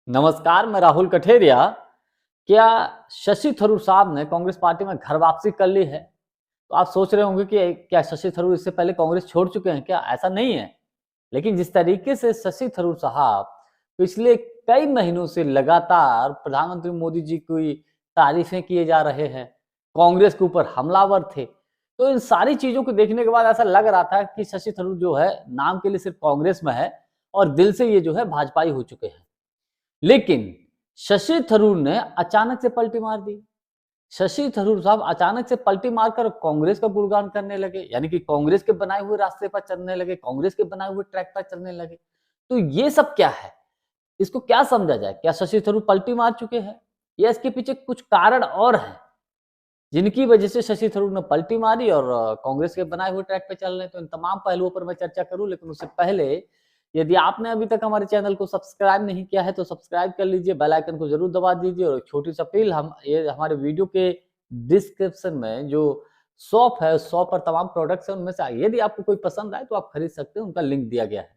नमस्कार, मैं राहुल कठेरिया। क्या शशि थरूर साहब ने कांग्रेस पार्टी में घर वापसी कर ली है? तो आप सोच रहे होंगे कि क्या शशि थरूर इससे पहले कांग्रेस छोड़ चुके हैं क्या? ऐसा नहीं है। लेकिन जिस तरीके से शशि थरूर साहब पिछले कई महीनों से लगातार प्रधानमंत्री मोदी जी की तारीफें किए जा रहे हैं, कांग्रेस के ऊपर हमलावर थे, तो इन सारी चीजों को देखने के बाद ऐसा लग रहा था कि शशि थरूर जो है नाम के लिए सिर्फ कांग्रेस में है और दिल से ये जो है भाजपाई हो चुके हैं। लेकिन शशि थरूर ने अचानक से पलटी मार दी। शशि थरूर साहब अचानक से पलटी मारकर कांग्रेस का गुणगान करने लगे, यानी कि कांग्रेस के बनाए हुए रास्ते पर चलने लगे, कांग्रेस के बनाए हुए ट्रैक पर चलने लगे। तो ये सब क्या है? इसको क्या समझा जाए? क्या शशि थरूर पलटी मार चुके हैं या इसके पीछे कुछ कारण और हैं जिनकी वजह से शशि थरूर ने पलटी मारी और कांग्रेस के बनाए हुए ट्रैक पे चल रहे हैं? तो इन तमाम पहलुओं पर मैं चर्चा करूं, लेकिन उससे पहले यदि आपने अभी तक हमारे चैनल को सब्सक्राइब नहीं किया है तो सब्सक्राइब कर लीजिए, बेल आइकन को जरूर दबा दीजिए और एक छोटी सी अपील, हम ये हमारे वीडियो के डिस्क्रिप्शन में जो शॉप है उस शॉप पर तमाम प्रोडक्ट्स हैं, उनमें से यदि आपको कोई पसंद आए तो आप खरीद सकते हैं, उनका लिंक दिया गया है।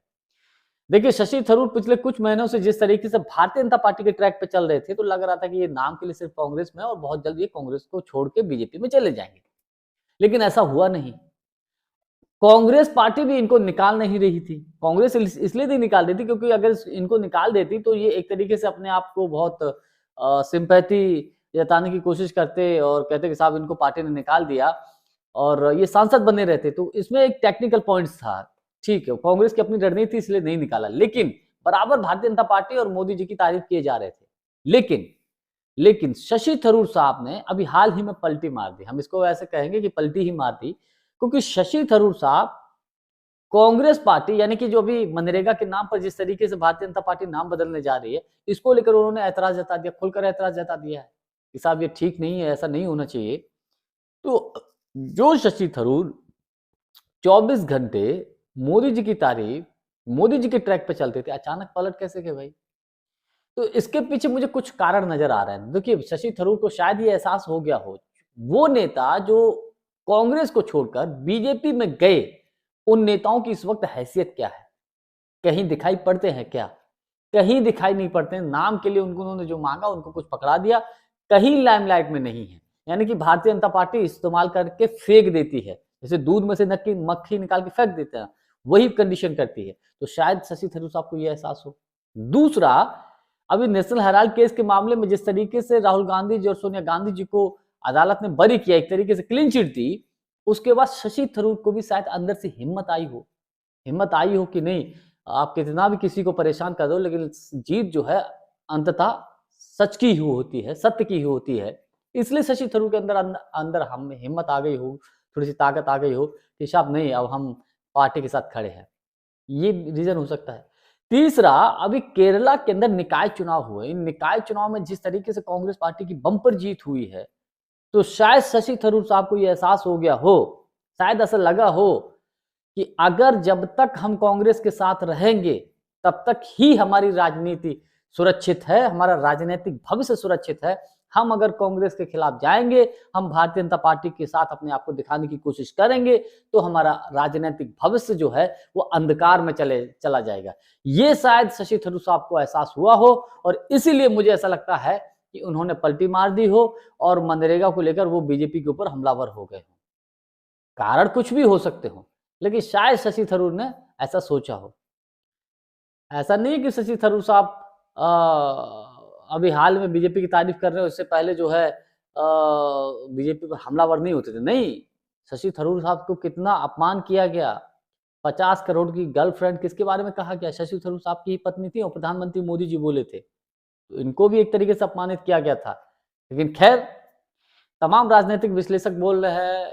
देखिए, शशि थरूर पिछले कुछ महीनों से जिस तरीके से भारतीय जनता पार्टी के ट्रैक पे चल रहे थे, तो लग रहा था कि ये नाम के लिए सिर्फ कांग्रेस में है और बहुत जल्द ये कांग्रेस को छोड़ के बीजेपी में चले जाएंगे। लेकिन ऐसा हुआ नहीं। कांग्रेस पार्टी भी इनको निकाल नहीं रही थी। कांग्रेस इसलिए नहीं निकाल रही थी क्योंकि अगर इनको निकाल देती तो ये एक तरीके से अपने आप को बहुत सिंपैथी जताने की कोशिश करते और कहते कि साहब इनको पार्टी ने निकाल दिया और ये सांसद बने रहते। तो इसमें एक टेक्निकल पॉइंट्स था। ठीक है, कांग्रेस की अपनी रणनीति इसलिए नहीं निकाला, लेकिन बराबर भारतीय जनता पार्टी और मोदी जी की तारीफ किए जा रहे थे। लेकिन लेकिन शशि थरूर साहब ने अभी हाल ही में पलटी मार दी। हम इसको ऐसे कहेंगे कि पलटी ही मार दी, क्योंकि शशि थरूर साहब कांग्रेस पार्टी, यानी कि जो अभी मनरेगा के नाम पर जिस तरीके से भारतीय जनता पार्टी नाम बदलने जा रही है, इसको लेकर उन्होंने ऐतराज जता दिया, खुलकर ऐतराज जता दिया है कि साहब ये ठीक नहीं है, ऐसा नहीं होना चाहिए। तो जो शशि थरूर 24 घंटे मोदी जी की तारीफ, मोदी जी के ट्रैक पे चलते थे, अचानक पलट कैसे गए भाई? तो इसके पीछे मुझे कुछ कारण नजर आ रहे हैं। देखिए, शशि थरूर को शायद ये एहसास हो गया हो, वो नेता जो कांग्रेस को छोड़कर बीजेपी में गए, उन नेताओं की इस वक्त हैसियत क्या है? कहीं दिखाई पड़ते हैं क्या? कहीं दिखाई नहीं पड़ते हैं। नाम के लिए उनको, उन्होंने जो मांगा उनको कुछ पकड़ा दिया, कहीं लाइमलाइट में नहीं है। यानी कि भारतीय जनता पार्टी इस्तेमाल करके फेंक देती है, जैसे दूध में से नक्की मक्खी निकाल के फेंक देते हैं, वही कंडीशन करती है। तो शायद शशि थरूर साहब को यह एहसास हो। दूसरा, अभी नेशनल हेराल्ड केस के मामले में जिस तरीके से राहुल गांधी जी और सोनिया गांधी जी को अदालत ने बरी किया, एक तरीके से क्लीन चिट दी, उसके बाद शशि थरूर को भी शायद अंदर से हिम्मत आई हो कि नहीं, आप कितना भी किसी को परेशान कर दो, लेकिन जीत जो है अंततः सच की ही होती है, सत्य की ही होती है। इसलिए शशि थरूर के अंदर अंदर हम हिम्मत आ गई हो, थोड़ी सी ताकत आ गई हो कि साहब नहीं, अब हम पार्टी के साथ खड़े हैं। ये रीजन हो सकता है। तीसरा, अभी केरला के अंदर निकाय चुनाव हुए। इन निकाय चुनाव में जिस तरीके से कांग्रेस पार्टी की बम्पर जीत हुई है, तो शायद शशि थरूर साहब को यह एहसास हो गया हो, शायद ऐसा लगा हो कि अगर जब तक हम कांग्रेस के साथ रहेंगे, तब तक ही हमारी राजनीति सुरक्षित है, हमारा राजनीतिक भविष्य सुरक्षित है। हम अगर कांग्रेस के खिलाफ जाएंगे, हम भारतीय जनता पार्टी के साथ अपने आप को दिखाने की कोशिश करेंगे, तो हमारा राजनीतिक भविष्य जो है वो अंधकार में चला जाएगा। ये शायद शशि थरूर साहब को एहसास हुआ हो और इसीलिए मुझे ऐसा लगता है कि उन्होंने पलटी मार दी हो और मनरेगा को लेकर वो बीजेपी के ऊपर हमलावर हो गए हो। कारण कुछ भी हो सकते हो, लेकिन शायद शशि थरूर ने ऐसा सोचा हो। ऐसा नहीं है कि शशि थरूर साहब अभी हाल में बीजेपी की तारीफ कर रहे हो, इससे पहले जो है बीजेपी पर हमलावर नहीं होते थे। नहीं, शशि थरूर साहब को कितना अपमान किया गया। 50 करोड़ की गर्लफ्रेंड किसके बारे में कहा गया? शशि थरूर साहब की ही पत्नी थी और प्रधानमंत्री मोदी जी बोले थे। तो इनको भी एक तरीके से अपमानित किया गया था। लेकिन खैर, तमाम राजनीतिक विश्लेषक बोल रहे हैं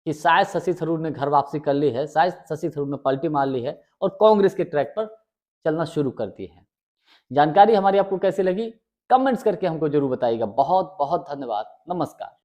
कि शायद शशि थरूर ने घर वापसी कर ली है, शायद शशि थरूर ने पलटी मार ली है और कांग्रेस के ट्रैक पर चलना शुरू कर दी है। जानकारी हमारी आपको कैसी लगी? कमेंट्स करके हमको जरूर बताइएगा। बहुत बहुत धन्यवाद। नमस्कार।